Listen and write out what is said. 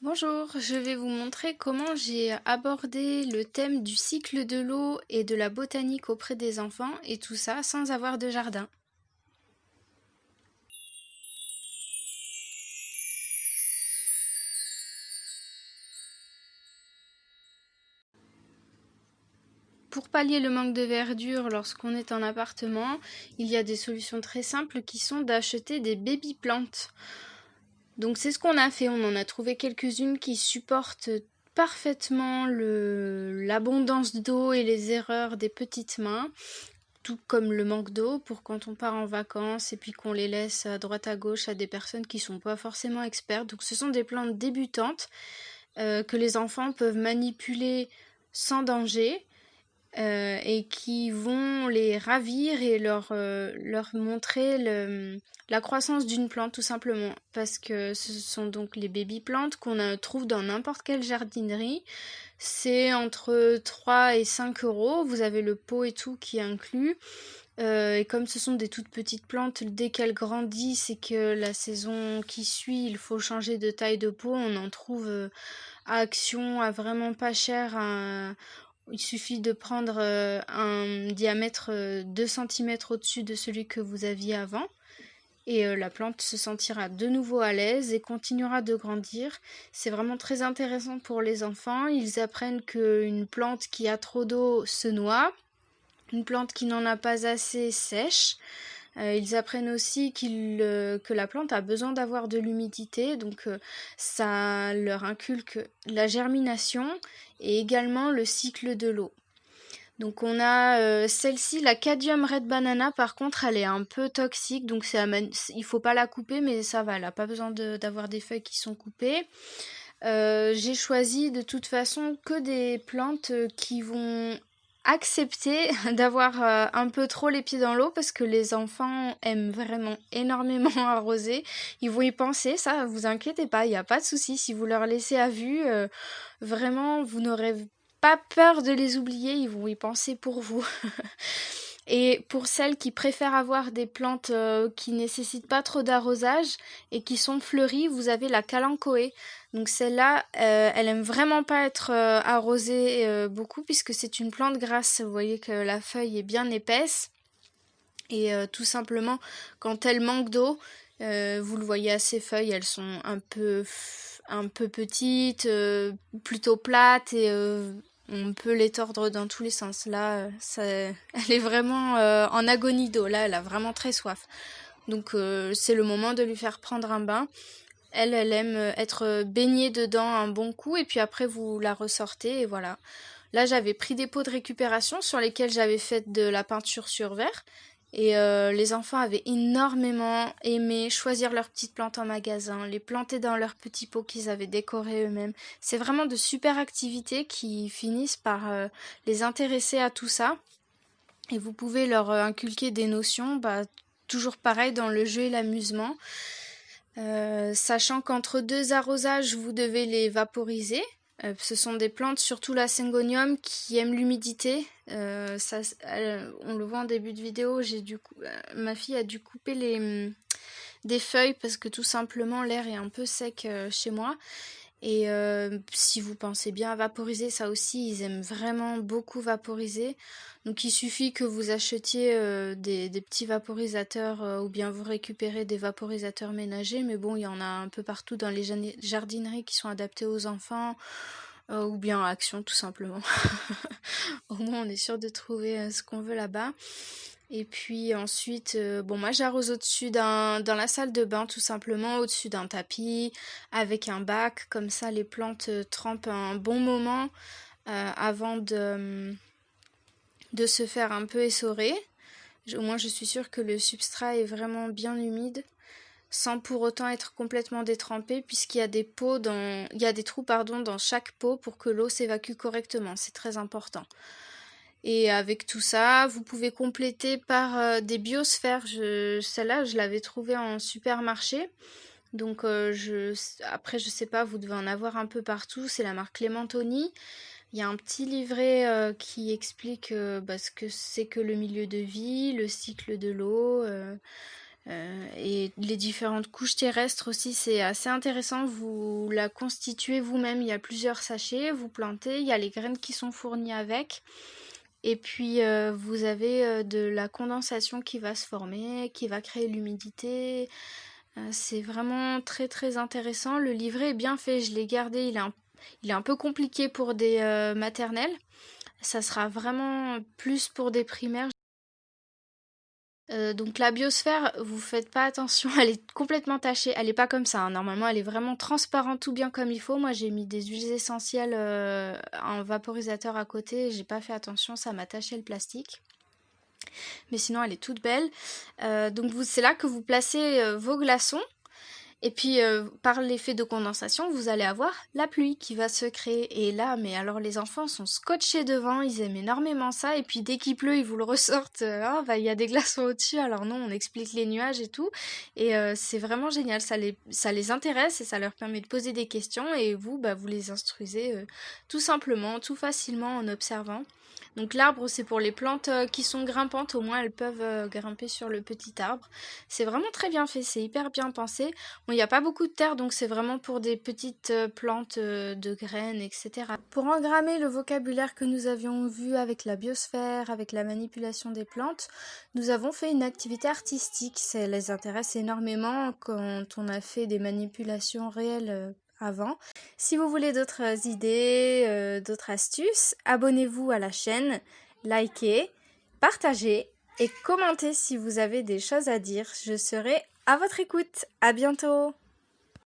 Bonjour, je vais vous montrer comment j'ai abordé le thème du cycle de l'eau et de la botanique auprès des enfants et tout ça sans avoir de jardin. Pour pallier le manque de verdure lorsqu'on est en appartement, il y a des solutions très simples qui sont d'acheter des baby plantes. Donc c'est ce qu'on a fait, on en a trouvé quelques-unes qui supportent parfaitement l'abondance d'eau et les erreurs des petites mains, tout comme le manque d'eau pour quand on part en vacances et puis qu'on les laisse à droite à gauche à des personnes qui sont pas forcément expertes. Donc ce sont des plantes débutantes que les enfants peuvent manipuler sans danger et qui vont les ravir et leur montrer la croissance d'une plante tout simplement. Parce que ce sont donc les baby plantes qu'on trouve dans n'importe quelle jardinerie. C'est entre 3 et 5 euros. Vous avez le pot et tout qui est inclus. Et comme ce sont des toutes petites plantes, dès qu'elles grandissent et que la saison qui suit, il faut changer de taille de pot, on en trouve à Action à vraiment pas cher. Il suffit de prendre un diamètre 2 cm au-dessus de celui que vous aviez avant. Et la plante se sentira de nouveau à l'aise et continuera de grandir. C'est vraiment très intéressant pour les enfants. Ils apprennent qu'une plante qui a trop d'eau se noie, une plante qui n'en a pas assez sèche. Ils apprennent aussi que la plante a besoin d'avoir de l'humidité, donc ça leur inculque la germination et également le cycle de l'eau. Donc on a celle-ci, la Cadium Red Banana, par contre elle est un peu toxique, donc il faut pas la couper, mais ça va, elle a pas besoin d'avoir des feuilles qui sont coupées. J'ai choisi de toute façon que des plantes qui vont accepter d'avoir un peu trop les pieds dans l'eau parce que les enfants aiment vraiment énormément arroser. Ils vont y penser, ça, vous inquiétez pas, il n'y a pas de souci. Si vous leur laissez à vue, vraiment, vous n'aurez pas peur de les oublier, ils vont y penser pour vous. Et pour celles qui préfèrent avoir des plantes qui nécessitent pas trop d'arrosage et qui sont fleuries, vous avez la Kalanchoé. Donc celle-là, elle aime vraiment pas être arrosée beaucoup puisque c'est une plante grasse. Vous voyez que la feuille est bien épaisse et tout simplement quand elle manque d'eau, vous le voyez à ses feuilles, elles sont un peu petites, plutôt plates et on peut les tordre dans tous les sens. Là, elle est vraiment en agonie d'eau. Là, elle a vraiment très soif. Donc, c'est le moment de lui faire prendre un bain. Elle aime être baignée dedans un bon coup et puis après vous la ressortez et voilà. Là, j'avais pris des pots de récupération sur lesquels j'avais fait de la peinture sur verre. Et les enfants avaient énormément aimé choisir leurs petites plantes en magasin, les planter dans leurs petits pots qu'ils avaient décorés eux-mêmes. C'est vraiment de super activités qui finissent par les intéresser à tout ça. Et vous pouvez leur inculquer des notions, toujours pareil dans le jeu et l'amusement. Sachant qu'entre deux arrosages, vous devez les vaporiser. Ce sont des plantes, surtout la Syngonium, qui aiment l'humidité. On le voit en début de vidéo, ma fille a dû couper des feuilles parce que tout simplement l'air est un peu sec chez moi. Et si vous pensez bien à vaporiser, ça aussi, ils aiment vraiment beaucoup vaporiser. Donc il suffit que vous achetiez des petits vaporisateurs ou bien vous récupérez des vaporisateurs ménagers. Mais bon, il y en a un peu partout dans les jardineries qui sont adaptés aux enfants ou bien à Action tout simplement. Au moins on est sûr de trouver ce qu'on veut là-bas. Et puis ensuite, moi j'arrose dans la salle de bain tout simplement, au-dessus d'un tapis, avec un bac, comme ça les plantes trempent un bon moment avant de se faire un peu essorer. Au moins je suis sûre que le substrat est vraiment bien humide, sans pour autant être complètement détrempé, puisqu'il y a il y a des trous dans chaque pot pour que l'eau s'évacue correctement, c'est très important. Et avec tout ça, vous pouvez compléter par des biosphères. Celle-là, je l'avais trouvée en supermarché. Donc après, je sais pas, vous devez en avoir un peu partout. C'est la marque Clementoni. Il y a un petit livret qui explique ce que c'est que le milieu de vie, le cycle de l'eau, Et les différentes couches terrestres aussi, c'est assez intéressant. Vous la constituez vous-même. Il y a plusieurs sachets, vous plantez, il y a les graines qui sont fournies avec. Et puis vous avez de la condensation qui va se former, qui va créer l'humidité. C'est vraiment très très intéressant. Le livret est bien fait, je l'ai gardé. Il est un peu compliqué pour des maternelles. Ça sera vraiment plus pour des primaires. Donc la biosphère, vous faites pas attention, elle est complètement tachée. Elle est pas comme ça, hein. Normalement, elle est vraiment transparente, tout bien comme il faut. Moi, j'ai mis des huiles essentielles en vaporisateur à côté. J'ai pas fait attention, ça m'a taché le plastique. Mais sinon, elle est toute belle. Donc c'est là que vous placez vos glaçons. Et puis, par l'effet de condensation, vous allez avoir la pluie qui va se créer. Et là, mais alors les enfants sont scotchés devant, ils aiment énormément ça. Et puis dès qu'il pleut, ils vous le ressortent. Ah, bah, il y a des glaçons au-dessus. Alors non, on explique les nuages et tout. Et c'est vraiment génial. Ça les intéresse et ça leur permet de poser des questions. Et vous, bah, vous les instruisez tout simplement, tout facilement en observant. Donc l'arbre, c'est pour les plantes qui sont grimpantes. Au moins, elles peuvent grimper sur le petit arbre. C'est vraiment très bien fait. C'est hyper bien pensé. Bon, il n'y a pas beaucoup de terre, donc c'est vraiment pour des petites plantes de graines, etc. Pour engrammer le vocabulaire que nous avions vu avec la biosphère, avec la manipulation des plantes, nous avons fait une activité artistique. Ça les intéresse énormément quand on a fait des manipulations réelles avant. Si vous voulez d'autres idées, d'autres astuces, abonnez-vous à la chaîne, likez, partagez et commentez si vous avez des choses à dire. Je serai à votre écoute. À bientôt!